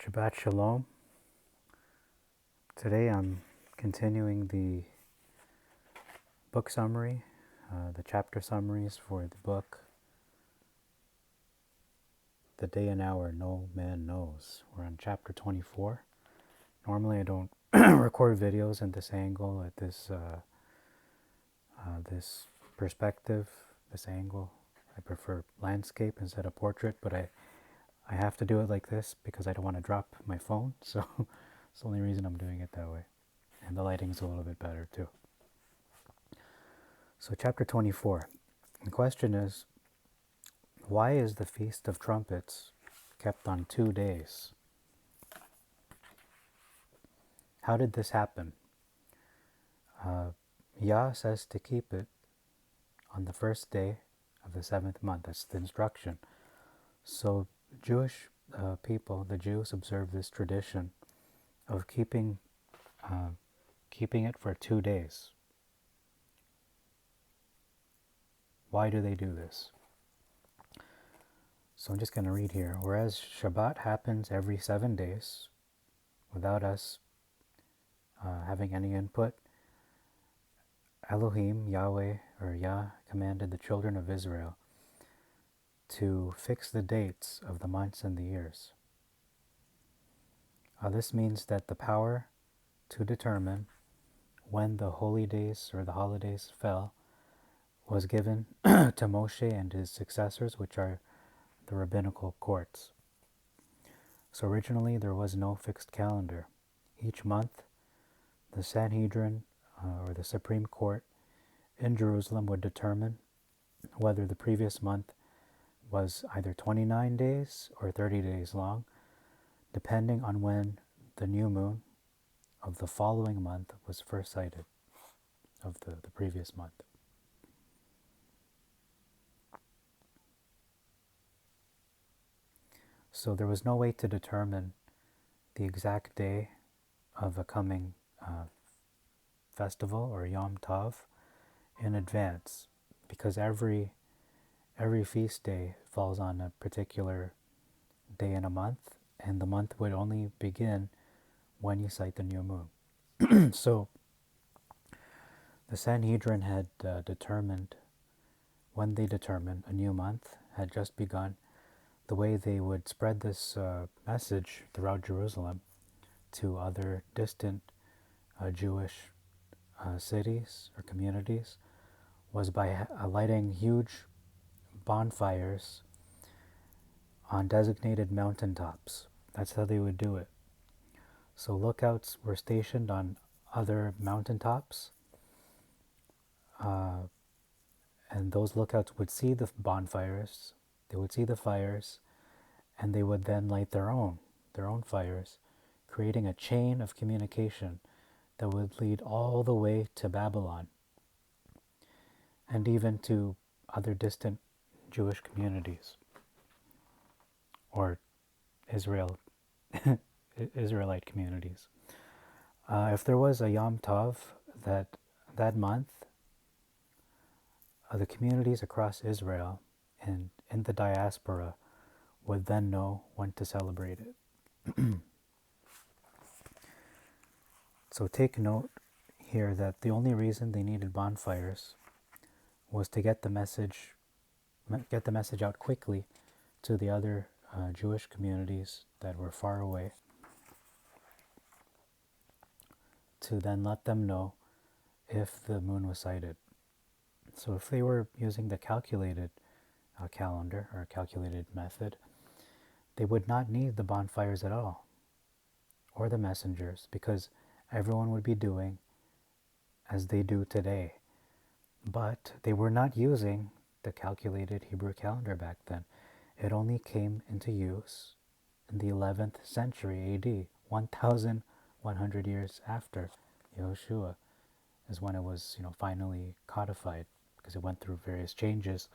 Shabbat Shalom. Today I'm continuing the book summary, the chapter summaries for the book The Day and Hour No Man Knows. We're on chapter 24. Normally I don't record videos in this angle, at this perspective, this angle. I prefer landscape instead of portrait, but I have to do it like this because I don't want to drop my phone, so it's the only reason I'm doing it that way. And the lighting's a little bit better too. So chapter 24. The question is, why is the Feast of Trumpets kept on 2 days? How did this happen? Yah says to keep it on the first day of the 7th month. That's the instruction. So Jewish people, the Jews, observe this tradition of keeping it for 2 days. Why do they do this? So I'm just going to read here. Whereas Shabbat happens every 7 days, without us having any input, Elohim, Yahweh, or Yah, commanded the children of Israel to fix the dates of the months and the years. This means that the power to determine when the holy days or the holidays fell was given to Moshe and his successors, which are the rabbinical courts. So originally there was no fixed calendar. Each month, the Sanhedrin, or the Supreme Court in Jerusalem, would determine whether the previous month was either 29 days or 30 days long, depending on when the new moon of the following month was first sighted, of the previous month. So there was no way to determine the exact day of a coming festival or Yom Tov in advance, because every feast day falls on a particular day in a month, and the month would only begin when you sight the new moon. So the Sanhedrin had determined, when they determined a new month had just begun, the way they would spread this message throughout Jerusalem to other distant Jewish cities or communities was by lighting huge bonfires on designated mountaintops. That's how they would do it. So lookouts were stationed on other mountaintops, and those lookouts would see the bonfires, they would see the fires, and they would then light their own fires, creating a chain of communication that would lead all the way to Babylon and even to other distant Jewish communities or Israelite communities. If there was a Yom Tov that month, the communities across Israel and in the diaspora would then know when to celebrate it. So take note here that the only reason they needed bonfires was to get the message out quickly to the other Jewish communities that were far away, to then let them know if the moon was sighted. So if they were using the calculated calendar or calculated method, they would not need the bonfires at all, or the messengers, because everyone would be doing as they do today. But they were not using the calculated Hebrew calendar back then. It only came into use in the 11th century AD, 1,100 years after Yehoshua is when it was, finally codified, because it went through various changes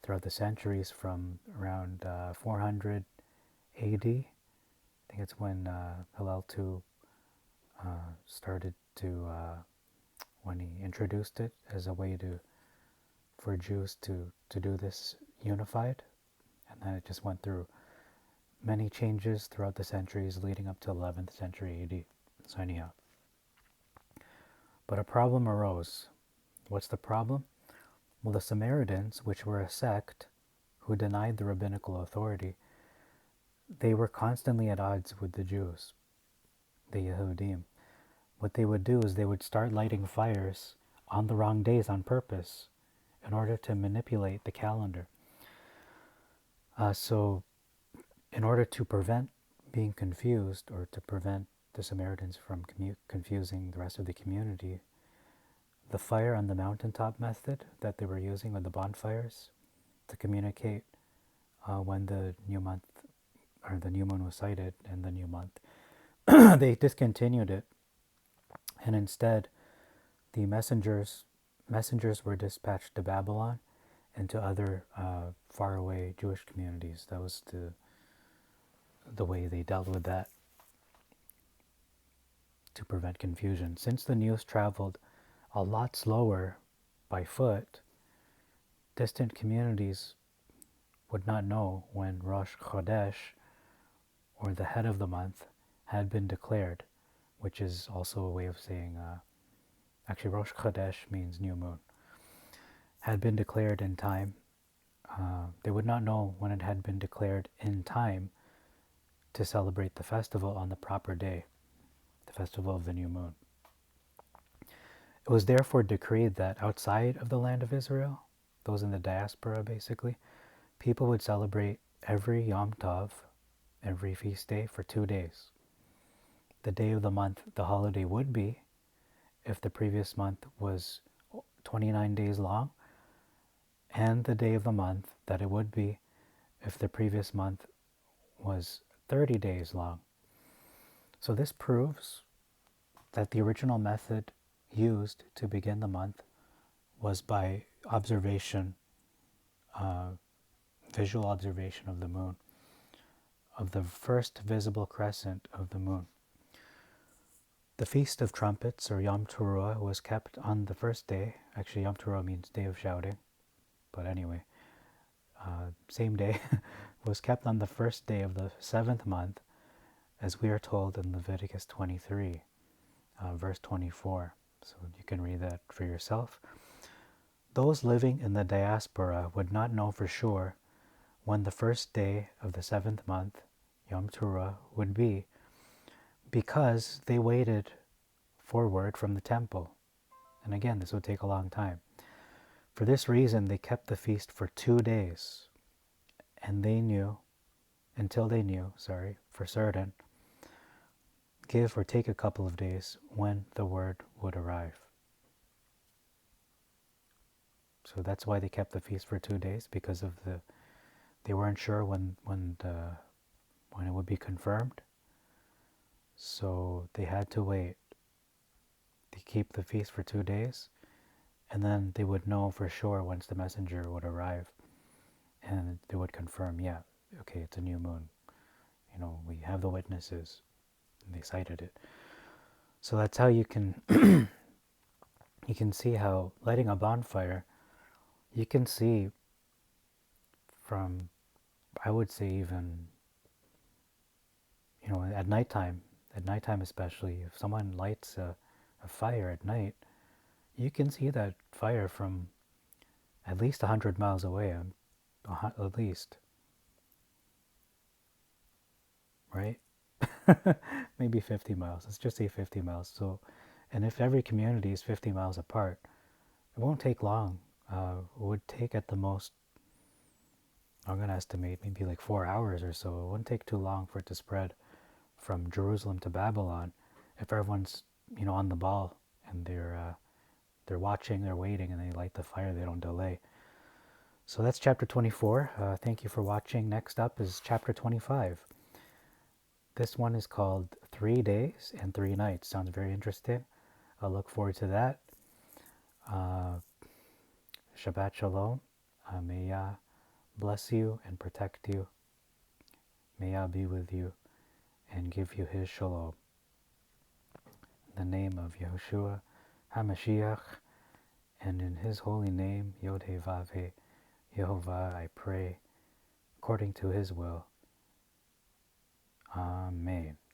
throughout the centuries from around 400 AD. I think it's when Hillel II started to, when he introduced it as a way for Jews to do this unified, and then it just went through many changes throughout the centuries leading up to 11th century AD. So anyhow, but a problem arose. What's the problem? Well, the Samaritans, which were a sect who denied the rabbinical authority, they were constantly at odds with the Jews, the Yehudim. What they would do is they would start lighting fires on the wrong days on purpose in order to manipulate the calendar. So in order to prevent being confused, or to prevent the Samaritans from confusing the rest of the community, the fire on the mountaintop method that they were using with the bonfires to communicate when the new month or the new moon was sighted and the new month, they discontinued it, and instead the messengers were dispatched to Babylon and to other faraway Jewish communities. That was the way they dealt with that, to prevent confusion. Since the news traveled a lot slower by foot, distant communities would not know when Rosh Chodesh, or the head of the month, had been declared, which is also a way of saying, actually Rosh Chodesh means new moon, had been declared in time. They would not know when it had been declared in time to celebrate the festival on the proper day, the festival of the new moon. It was therefore decreed that outside of the land of Israel, those in the diaspora basically, people would celebrate every Yom Tov, every feast day, for 2 days. The day of the month the holiday would be, if the previous month was 29 days long, and the day of the month that it would be if the previous month was 30 days long. So this proves that the original method used to begin the month was by observation, visual observation of the moon, of the first visible crescent of the moon. The Feast of Trumpets, or Yom Teruah, was kept on the first day. Actually, Yom Teruah means day of shouting, but anyway, same day, was kept on the first day of the 7th month, as we are told in Leviticus 23, verse 24. So you can read that for yourself. Those living in the diaspora would not know for sure when the first day of the 7th month, Yom Teruah, would be, because they waited for word from the temple. And again, this would take a long time. For this reason, they kept the feast for 2 days, and until they knew, for certain, give or take a couple of days, when the word would arrive. So that's why they kept the feast for 2 days, because of they weren't sure when it would be confirmed. So they had to wait to keep the feast for 2 days, and then they would know for sure once the messenger would arrive, and they would confirm, yeah, okay, it's a new moon. We have the witnesses, and they cited it. So that's how you can you can see how lighting a bonfire, you can see from, I would say, even at nighttime especially, if someone lights a fire at night, you can see that fire from at least 100 miles away, at least, right? Maybe 50 miles. Let's just say 50 miles. So, and if every community is 50 miles apart, it won't take long. It would take at the most, I'm going to estimate, maybe like 4 hours or so. It wouldn't take too long for it to spread from Jerusalem to Babylon, if everyone's on the ball, and they're watching, they're waiting, and they light the fire. They don't delay. So that's chapter 24. Thank you for watching. Next up is chapter 25. This one is called 3 Days and 3 Nights. Sounds very interesting. I'll look forward to that. Shabbat Shalom. May Yah bless you and protect you. May Yah be with you and give you His Shalom. In the name of Yehoshua HaMashiach, and in His holy name, Yod He Vav He, Yehovah, I pray, according to His will. May.